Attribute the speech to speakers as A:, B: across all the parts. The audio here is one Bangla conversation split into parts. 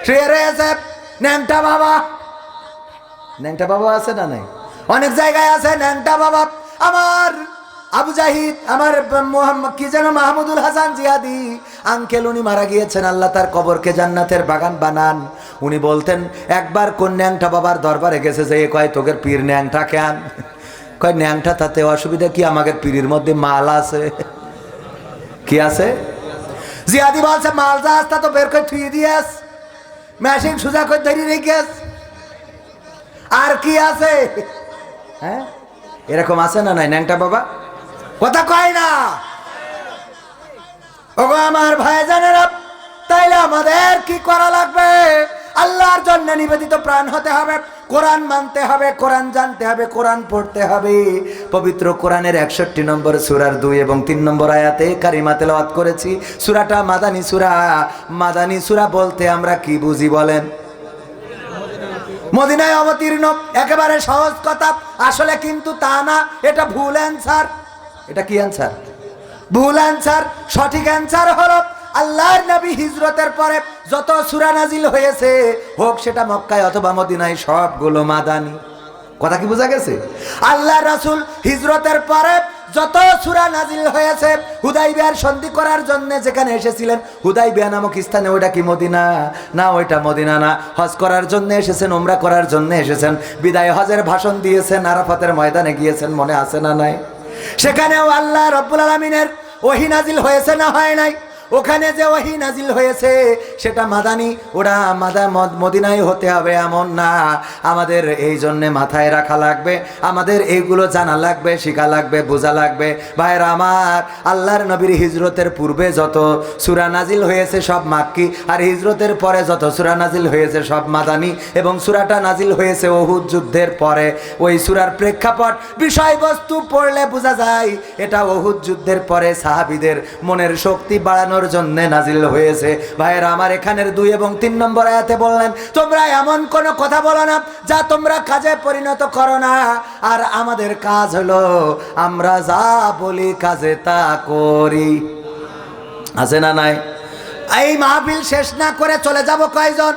A: শুয়ে রয়েছে ন্যাংটা বাবা। ন্যাংটা বাবা আছে না নাই? অনেক জায়গায় আছে ন্যাংটা বাবা। আমার আবু জাহিদ, আমার মোহাম্মদ কি যেন মাহমুদুল হাসান জিয়াদি আঙ্কেল, উনি মারা গিয়েছেন, আল্লাহ তার কবরকে জান্নাতের বাগান বানান। উনি বলতেন একবার কোন ন্যাংটা বাবার দরবারে গেছে, যে কয় তোকের পীর ন্যাংটা কেন? কয় ন্যাংটা তাতে অসুবিধা কি, আমাদের পীরের মধ্যে মাল আছে। কি আছে? জিয়াদি বলছে মাল যা আসতা তো বের করে থুই দিয়েস, মেশিন সুজা করে ধরে রেখেস, আর কি আছে? হ্যাঁ, এরকম আছে না নাই ন্যাংটা বাবা? কথা কয় না। ওগো আমার ভাইজানেরা, তাইলে আমাদের কি করা লাগবে? আল্লাহর জন্য নিবেদিত প্রাণ হতে হবে, কোরআন মানতে হবে, কোরআন জানতে হবে, কোরআন পড়তে হবে। পবিত্র কোরআনের 61 নম্বর সূরার 2 এবং 3 নম্বর আয়াতে কারিমা তেলাওয়াত করেছি। সূরাটা মাদানী সূরা। মাদানী সূরা বলতে আমরা কি বুঝি বলেন? মদিনায় অবতীর্ণ, একেবারে সহজ কথা। আসলে কিন্তু তা না, এটা ভুল অ্যান্সার। এটা কি অ্যান্সার? ভুল অ্যান্সার। সঠিক অ্যান্সার হলো আল্লাহর নবী হিজরতের পরে যত সূরা নাজিল হয়েছে, হোক সেটা মক্কায় অথবা মদিনায়, সবগুলো মাদানী। কথা কি বোঝা গেছে? আল্লাহর রাসূল হিজরতের পরে যত সূরা নাজিল হয়েছে, হুদাইবিয়ার সন্ধি করার জন্য যেখানে এসেছিলেন, হুদাইবিয়া নামক স্থানে, ওইটা কি মদিনা? না, ওইটা মদিনা না। হজ করার জন্য এসেছেন, উমরা করার জন্য এসেছেন, বিদায় হজের ভাষণ দিয়েছেন, আরাফাতের ময়দানে গিয়েছেন, মনে আছে না নাই? সেখানেও আল্লাহ রাব্বুল আলামিনের ওহী নাজিল হয়েছে না হয় নাই? ওখানে যে ওহী নাজিল হয়েছে সেটা মাদানী, ওরা মদিনায় হতে হবে এমন না। আমাদের এই জন্যে মাথায় রাখা লাগবে, আমাদের এইগুলো জানা লাগবে, শিখা লাগবে, বোঝা লাগবে। ভাইরা আমার, আল্লাহর নবীর হিজরতের পূর্বে যত সূরা নাজিল হয়েছে সব মাক্কি, আর হিজরতের পরে যত সূরা নাজিল হয়েছে সব মাদানী। এবং সূরাটা নাজিল হয়েছে উহুদ যুদ্ধের পরে। ওই সূরার প্রেক্ষাপট, বিষয়বস্তু পড়লে বোঝা যায় এটা উহুদ যুদ্ধের পরে সাহাবীদের মনের শক্তি বাড়ানোর জন্য নাজিল হয়েছে। ভাইয়েরা আমার, এখানের 2 এবং 3 নম্বর আয়াতে বললেন, তোমরা এমন কোন কথা বলো না যা তোমরা কাজে পরিণত করো না। আর আমাদের কাজ হলো আমরা যা বলি কাজে তা করি। আছে না নাই? এই মাহফিল শেষ না করে চলে যাব কয়জন?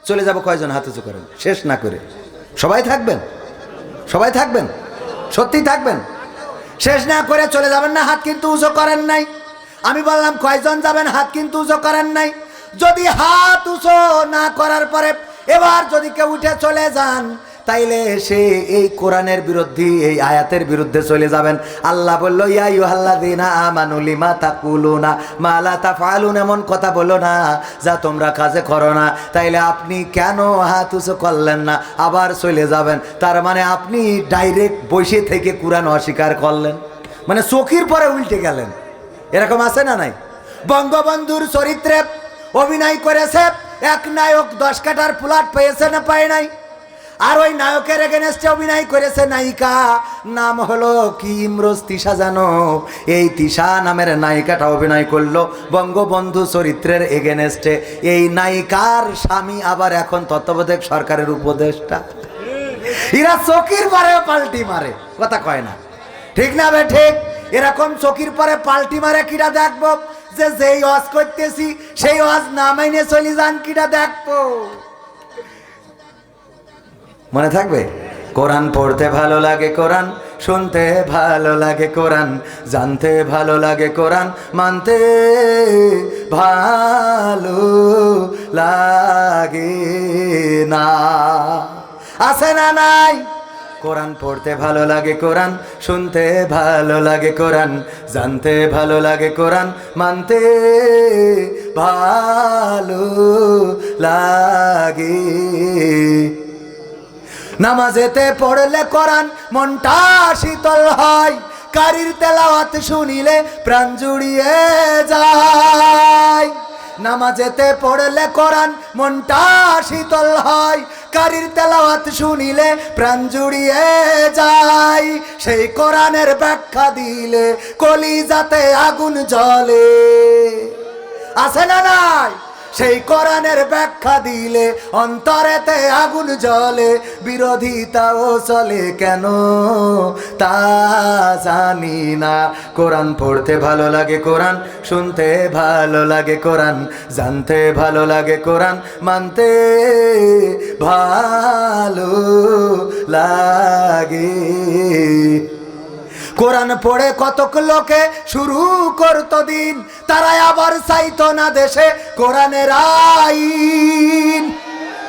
A: চলে যাব কয়জন? হাত উঁচু করেন। শেষ না করে সবাই থাকবেন? সবাই থাকবেন? সত্যি থাকবেন? শেষ না করে চলে যাবেন না? হাত কিন্তু উঁচু করেন নাই। আমি বললাম কয়জন যাবেন, হাত কিন্তু উঁচু করেন নাই। যদি হাত উঁচু না করার পরে এবার যদি কেউ উঠে চলে যান, তাইলে সে এই কোরআনের বিরুদ্ধে, এই আয়াতের বিরুদ্ধে চলে যাবেন। আল্লাহ বলল, ইয়া আইয়ুহাল্লাযীনা আমানু লিমা তাকুলুনা মা লা তাফআলুন, এমন কথা বলো না যা তোমরা কাজে করো না। তাইলে আপনি কেন হাত উঁচু করলেন না, আবার চলে যাবেন? তার মানে আপনি ডাইরেক্ট বসে থেকে কোরআন অস্বীকার করলেন, মানে চোখের পরে উল্টে গেলেন। এরকম আছে না নাই? বঙ্গবন্ধুর চরিত্রে অভিনয় করেছে এক নায়ক, 10 কাঠার প্লট পেয়েছে না পায় নাই? আর ওই নায়কের এগেনস্টে অভিনয় করেছে নায়িকা, নাম হলো কি, ইমরোজ তিশা জানো? এই তিশা নামের নায়িকাটা অভিনয় করলো বঙ্গবন্ধু চরিত্রের এগেনস্টে। এই নায়িকার স্বামী আবার এখন তত্ত্বাবধায়ক সরকারের উপদেষ্টা। এরা চোখের পরে পাল্টি মারে, কথা কয় না, ঠিক না বে ঠিক? এরকম চোখের পরে পাল্টি মারে কিরা দেখবো? যে যেই ওয়াজ করতেছি সেই ওয়াজ না মাইনে চলে যান, কিরা দেখবো? মনে থাকবে? কোরআন পড়তে ভালো লাগে, কোরআন শুনতে ভালো লাগে, কোরআন জানতে ভালো লাগে, কোরআন মানতে ভালো লাগে না। আছে না নাই? কোরআন পড়তে ভালো লাগে, কোরআন শুনতে ভালো লাগে, কোরআন জানতে ভালো লাগে, কোরআন মানতে ভালো লাগে। নামাজেতে পড়লে কোরআন মনটা শীতল হয়, কারির তেলাওয়াত শুনিলে প্রাণ জুড়িয়ে যায়। নামাজেতে পড়লে কোরআন মনটা শীতল হয়, কারির তেলাওয়াত শুনিলে প্রাণ জুড়িয়ে যায়। সেই কোরআনের ব্যাখ্যা দিলে কলিজাতে আগুন জ্বলে। আছে না নাই? সেই কোরআনের ব্যাখ্যা দিলে অন্তরেতে আগুন জ্বলে, বিরোধিতাও চলে কেন তা জানি না। কোরআন পড়তে ভালো লাগে, কোরআন শুনতে ভালো লাগে, কোরআন জানতে ভালো লাগে, কোরআন মানতে ভালো লাগে। কোরআন পড়ে কতক লোকে শুরু করতো দিন, তারা আবার চাইতো না দেশে কোরআনের আইন।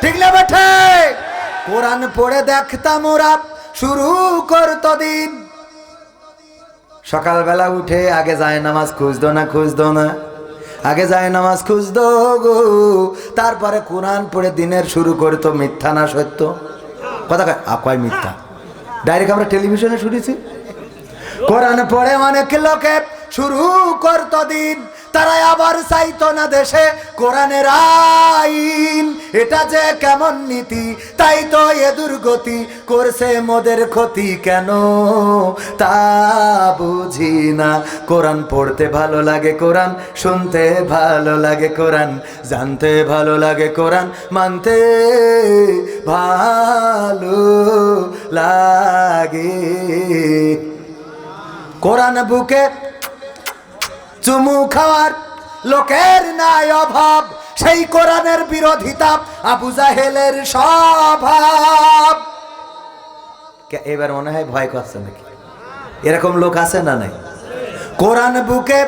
A: ঠিক না বেঠে? কোরআন পড়ে দেখতাম ওরা শুরু করতো দিন। সকালবেলা উঠে আগে যায় নামাজ খুঁজতো না, আগে যায় নামাজ খুঁজতো গো, তারপরে কোরআন পড়ে দিনের শুরু করতো। মিথ্যা না সত্য? কথা কয় মিথ্যা। ডাইরেক্ট আমরা টেলিভিশনে শুনেছি। কোরআন পড়ে অনেক লোকে শুরু করতো দিন, তারা আবার চাইতো না দেশে কোরআনের আইন। এটা যে কেমন নীতি, তাই তো এ দুর্গতি করছে মোদের ক্ষতি কেন তা বুঝি না। কোরআন পড়তে ভালো লাগে, কোরআন শুনতে ভালো লাগে, কোরআন জানতে ভালো লাগে, কোরআন মানতে ভালো লাগে। কোরআন বুকে চুমু খাওয়ার লোকের নাই অভাব, সেই কোরআনের বিরোধিতা আবু জাহেলের স্বভাব। এবার মনে হয় ভয় করছে নাকি? এরকম লোক আছে না নাই? কোরআন বুকে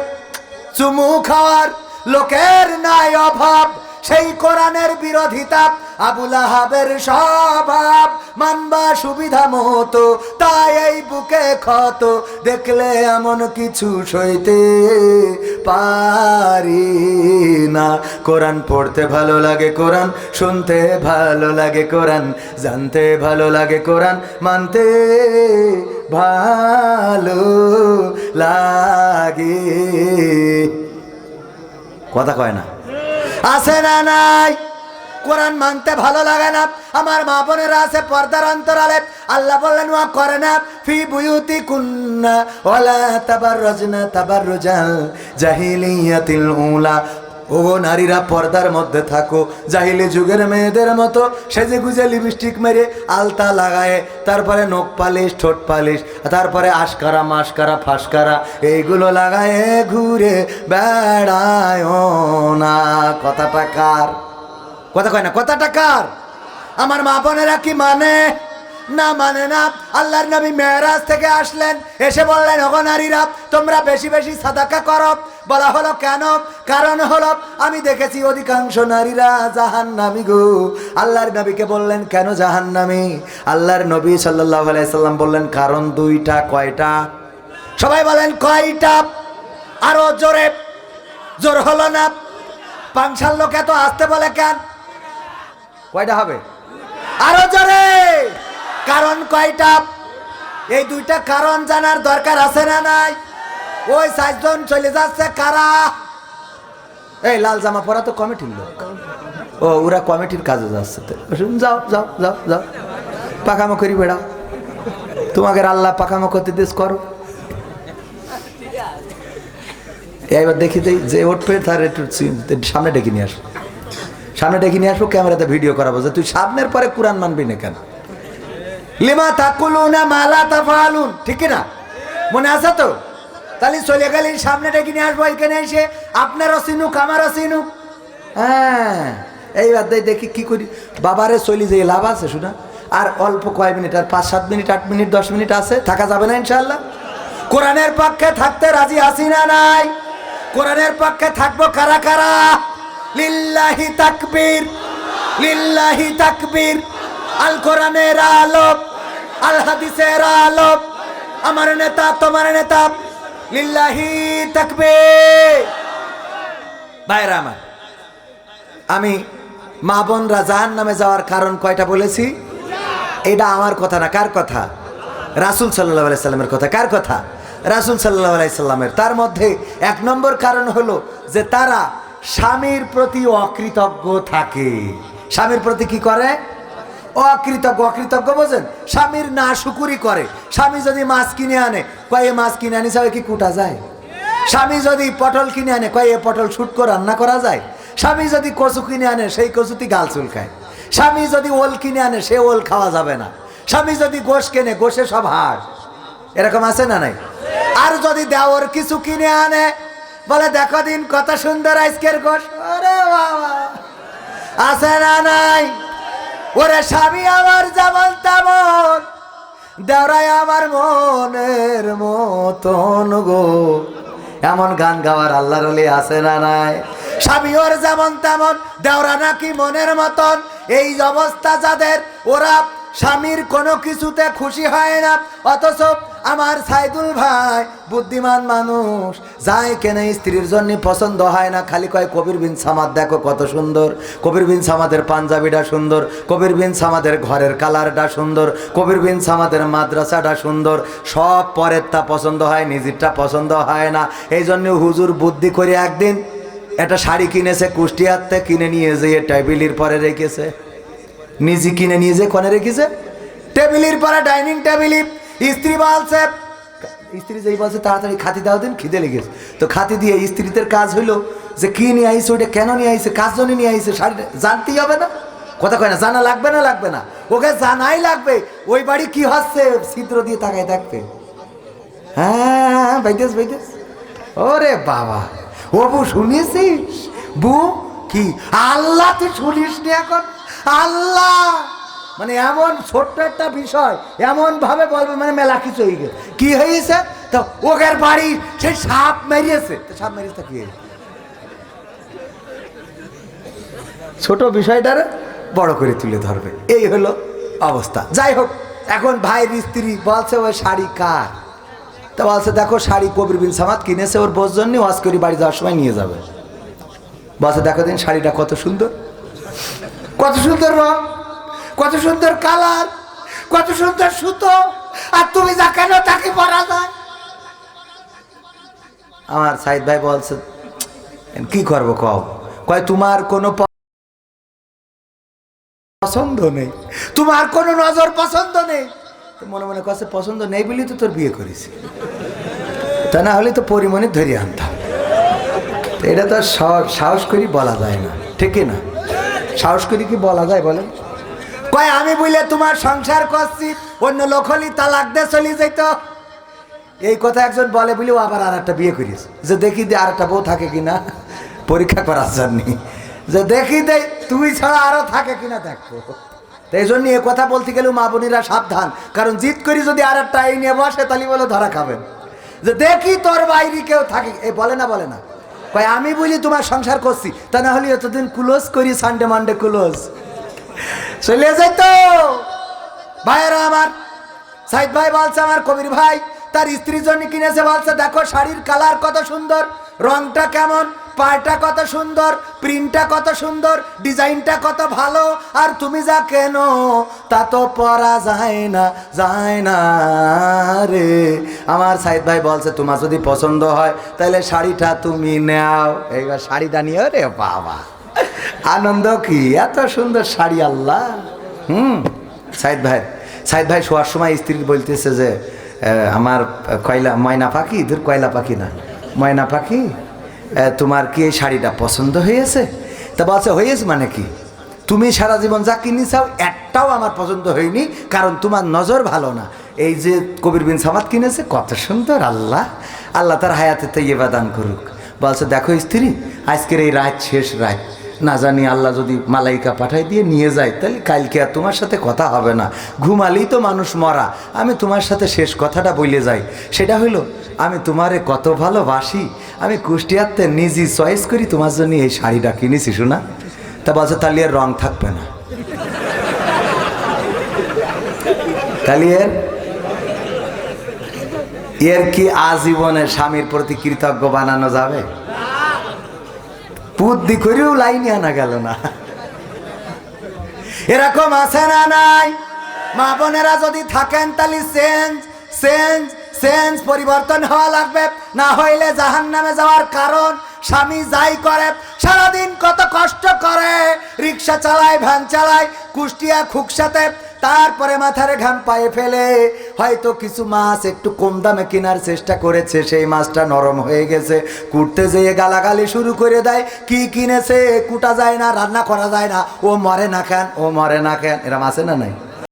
A: চুমু খাওয়ার লোকের নাই অভাব, সেই কোরআনের বিরোধিতা আবু লাহাবের স্বভাব। মানবা সুবিধা মতো, তাই এই বুকে ক্ষত, দেখলে এমন কিছু সইতে পারি না। কোরআন পড়তে ভালো লাগে, কোরআন শুনতে ভালো লাগে, কোরআন জানতে ভালো লাগে, কোরআন মানতে ভালো লাগে। কথা কয় না? আছে না নাই? কোরআন মানতে ভালো লাগে না। আমার মা বোনেরা আছে পর্দার অন্তরালে, আল্লাহ বললেন ওয়া করনা ফি বুয়ুতিকুন্না ওয়ালা তাবাররাজনা তাবাররুজাল জাহিলিয়াতিল উলা। ও নারীরা পর্দার মধ্যে থাকো, জাহিলি যুগের মেয়েদের মতো সেজে গুজে লিপস্টিক মেরে আলতা লাগায়, তারপরে নখ পালিশ, ঠোঁট পালিশ, তারপরে আশকারা মাসকারা ফাঁসকারা এইগুলো লাগায় ঘুরে বেড়ায় না। কথাটা কার? কথা কয় না? কথাটা কার? আমার মা বোনেরা কি মানে না? মানে না। আল্লাহর নবী মেরাজ থেকে আসলেন, এসে বললেন ওগো নারীরা তোমরা বেশি বেশি সাদাকা করো। বলা হলো কেন? কারণ হলো আমি দেখেছি অধিকাংশ নারীরা জাহান্নামী গো। আল্লাহর নবীকে বললেন কেন জাহান্নামী? আল্লাহর নবী সাল্লাল্লাহু আলাইহি সাল্লাম বললেন কারণ দুইটা। কয়টা? সবাই বলেন কয়টা? আরো জোরে। জোর হলো না? পাংশাল লোক এত আসতে বলে কেন? কয়টা হবে? আরো জোরে। কারণ কয়টা? এই দুইটা কারণ জানার দরকার আছে না নাই? ওই 4 জন চলে যাচ্ছে কারা? এই লাল জামা পরা তো কমিটির লোক। ও ওরা কমিটির কাজে যাচ্ছে। যাও যাও যাও যাও, পাকামো করি বেড়াও। তোমাকে আল্লাহ পাকামো করতে দিস, করো। এবার দেখি যে উঠবে তার একটু সামনে ডেকে নিয়ে আসবো, সামনে ডেকে নিয়ে আসবো, ক্যামেরাতে ভিডিও করাবো যে তুই সামনের পরে কোরআন মানবি না কেন? লিমা তাকুলুনা মা লা তাফআলুন। ঠিক না? মনে আছে তো? তাহলে চলে গেলে সামনে ডেকে নিয়ে আসবো, এখানে এসে আপনারও চিনুক আমারও চিনুক। হ্যাঁ, এইবার দেখি কি করি। বাবারে চলি যে লাভ আছে শোনা। আর অল্প কয় মিনিট, আর 5-7 মিনিট 8 মিনিট 10 মিনিট আছে, থাকা যাবে না ইনশাআল্লাহ? কোরআনের পক্ষে থাকতে রাজি আছি না নাই? কোরআনের পক্ষে থাকবো কারা কারা? লিল্লাহি তাকবীর, লিল্লাহি তাকবীর। আল কোরআনের আলো, আল হাদিসের আলো, আমার নেতা তোমার নেতা, লিল্লাহি তাকবীর। ভাইরা আমার, আমি মা বোনরা জাহান্নামে যাওয়ার কারণ কয়টা বলেছি? এটা আমার কথা না। কার কথা? রাসূল সাল্লাল্লাহু আলাইহি সাল্লামের কথা। কার কথা? রাসূল সাল্লাল্লাহু আলাইহি সাল্লামের। তার মধ্যে 1 নম্বর কারণ হলো যে তারা স্বামীর প্রতি অকৃতজ্ঞ থাকে। স্বামীর প্রতি কি করে? অকৃতজ্ঞ। অকৃতজ্ঞ বোঝেন? স্বামীর না শুকুরি করে। স্বামী যদি মাছ কিনে আনে, কয় এ মাছ কিনে আনি সবাই কি কুটা যায়? স্বামী যদি পটল কিনে আনে, কয় এ পটল শুট করে রান্না করা যায়? স্বামী যদি কচু কিনে আনে সেই কচুতি গাল চুলকায়, স্বামী যদি ওল কিনে আনে সে ওল খাওয়া যাবে না, স্বামী যদি গোশ কেনে গোশে সব হাড়, এরকম আছে না নাই? আর যদি দেওর কিছু কিনে আনে বলে দেখো দিন কত সুন্দর আজকের গোশ, ওরে বাবা, আছে না নাই? ওরে স্বামী আমার যেমন তেমন, দেওরাই আমার মনের মতন গো, এমন গান গাওয়ার আল্লাহর ওলি আছে না নাই? স্বামী ওর যেমন তেমন, দেওরা নাকি মনের মতন। এই অবস্থা যাদের, ওরা স্বামীর কোনো কিছুতে খুশি হয় না, অথচ আমার সাইদুল ভাই বুদ্ধিমান মানুষ, যাই কেনে স্ত্রীর জন্য পছন্দ হয় না, খালি কয় কবির বিন সামাদ দেখো কত সুন্দর, কবির বিন সামাদের পাঞ্জাবিটা সুন্দর, কবির বিন সামাদের ঘরের কালারটা সুন্দর, কবির বিন সামাদের মাদ্রাসাটা সুন্দর, সব পরের তা পছন্দ হয়, নিজেরটা পছন্দ হয় না। এই জন্য হুজুর বুদ্ধি করে একদিন একটা শাড়ি কিনেছে, কুষ্টিয়াতে কিনে নিয়ে যেয়ে টেবিলের পরে রেখেছে, নিজে কিনে নিয়ে যে কোনে রেখেছে টেবিলের পরে, ডাইনিং টেবিলে। স্ত্রী বলছে, স্ত্রী যেই বলছে তাড়াতাড়ি খাতি দাও দিন, খিদে লেগেছে। তো খাতি দিয়ে স্ত্রীদের কাজ হইলো যে কি নিয়ে আইছে, ওইটা কেন নিয়ে আইছে, কাজ জন্য নিয়ে আইছে, শাড়িটা জানতেই হবে না? কথা কয় না, জানা লাগবে না? লাগবে না, ওকে জানাই লাগবে। ওই বাড়ি কি হচ্ছে ছিদ্র দিয়ে তাকায় থাকবে। হ্যাঁ বাইদেশ বাইদেশ, ওরে বাবা, ও বউ শুনেছিস? বু কি আল্লাহ তুই শুনিস নি এখন? আল্লাহ মানে এমন ছোট্ট একটা বিষয় এমন ভাবে বলবে, মানে মেলা কিছু হয়ে গেছে। কি হয়েছে? তো ওগের বাড়ি সেই সাপ মেরিয়েছে। সাপ মেরিয়েছে কি? ছোট বিষয়টারে বড় করে তুলে ধরবে, এই হলো অবস্থা। যাই হোক, এখন ভাইয়ের স্ত্রী বলছে ওই শাড়ি কার? তা বলছে দেখো শাড়ি কবির বিন সামাদ কিনেছে ওর বোর জন্য, ওয়াজ করে বাড়ি যাওয়ার সময় নিয়ে যাবে। বলছে দেখো দিন শাড়িটা কত সুন্দর, কত সুন্দর রং, কত সুন্দর কালার, কত সুন্দর সুতো, আর তুমি যা কেন তাকে পরা যায়? আমার সাইদ ভাই বলছে কি করবো কও? কয় তোমার কোনো পছন্দ নেই, তোমার কোনো নজর পছন্দ নেই। মনে মনে কাছে পছন্দ নেই বলি তো তোর বিয়ে করেছি, তা না হলে তো পরিমণি ধরে আনতাম। এটা তো সাহস করি বলা যায় না, ঠিক না? সাহস করি কি বলা যায় বলেন? কয় আমি বলে তোমার সংসার করছি, অন্য লোক হলি তালাক দিয়ে চলে যাইতো। এই কথা একজন বলে বলেও আবার আর একটা বিয়ে করিস, যে দেখি দে আর একটা বউ থাকে কিনা, পরীক্ষা করার জন্য, যে দেখি দে তুই ছাড়া আরো থাকে কিনা দেখো। এই জন্য এ কথা বলতে গেলেও মা বোনেরা সাবধান, কারণ জিদ করি যদি আর একটা এই নিয়ে বসে তাহলে বলে ধরা খাবেন, যে দেখি তোর বাইরে কেউ থাকে। এই বলে না, বলে না, কয় আমি বলি তোমার সংসার করছি, তা না হলে এতদিন ক্লোজ করি, সানডে মানডে ক্লোজ চলে যাইতো। ভাইয়েরা আমার, সাইদ ভাই বলছে আমার কবির ভাই তার স্ত্রীর জন্য কিনেছে, বলছে দেখো শাড়ির কালার কত সুন্দর, রংটা কেমন, পায়টা কত সুন্দর, প্রিন্টটা কত সুন্দর, ডিজাইনটা কত ভালো, আর তুমি যা কেন তা তো পরা যায় না, যায় না রে। আমার সাইদ ভাই বলছে তোমার যদি পছন্দ হয় তাহলে শাড়িটা তুমি নাও। এইবার শাড়িটা নিয়ে, রে বাবা আনন্দ কি, এত সুন্দর শাড়ি আল্লাহ। সাইদ ভাই শোয়ার সময় স্ত্রী বলতেছে যে আমার কয়লা ময়না পাখি, ধর কয়লা পাখি না ময়না পাখি, তোমার কি এই শাড়িটা পছন্দ হয়েছে? তা বলছে হয়েছে মানে কি, তুমি সারা জীবন যা কিনে চাও একটাও আমার পছন্দ হয়নি, কারণ তোমার নজর ভালো না। এই যে কবির বিন সামাদ কিনেছে কত সুন্দর, আল্লাহ আল্লাহ তার হায়াতে তাইয়্যিবা দান করুক। বলছে দেখো স্ত্রী, আজকের এই রাত শেষ রাত, না জানি আল্লাহ যদি মালাইকা পাঠাই দিয়ে নিয়ে যায় তাহলে কালকে আর তোমার সাথে কথা হবে না, ঘুমালেই তো মানুষ মরা। আমি তোমার সাথে শেষ কথাটা বলে যাই, সেটা হইলো আমি তোমারে কত ভালোবাসি, আমি কুষ্টিয়াতে নিজে চয়েস করি তোমার জন্য এই শাড়িটা কিনেছি শোনা। তা বলছে তাহলে এর রং থাকবে না, তাহলে এর কি আজীবনে স্বামীর প্রতি কৃতজ্ঞ বানানো যাবে? বুদ্ধি করেও লাইনে আনা গেল না। এরকম আছে না নাই? মা বোনেরা যদি থাকেন তাহলে চেঞ্জ পরিবর্তন হওয়া লাগবে, না হইলে জাহান্নামে যাওয়ার কারণ। স্বামী যাই করে, সারাদিন কত কষ্ট করে, রিক্সা চালায়, ভ্যান চালায়, কুষ্টিয়া খুকসাতে তারপরে মাথার ঘাম পায়ে ফেলে হয়তো কিছু মাছ একটু কম দামে কেনার চেষ্টা করেছে, সেই মাছটা নরম হয়ে গেছে, কুটতে যেয়ে গালাগালি শুরু করে দেয়। কি কিনেছে, কুটা যায় না, রান্না করা যায় না, ও মরে না কেন, ও মরে না কেন, এরম আছে না নাই?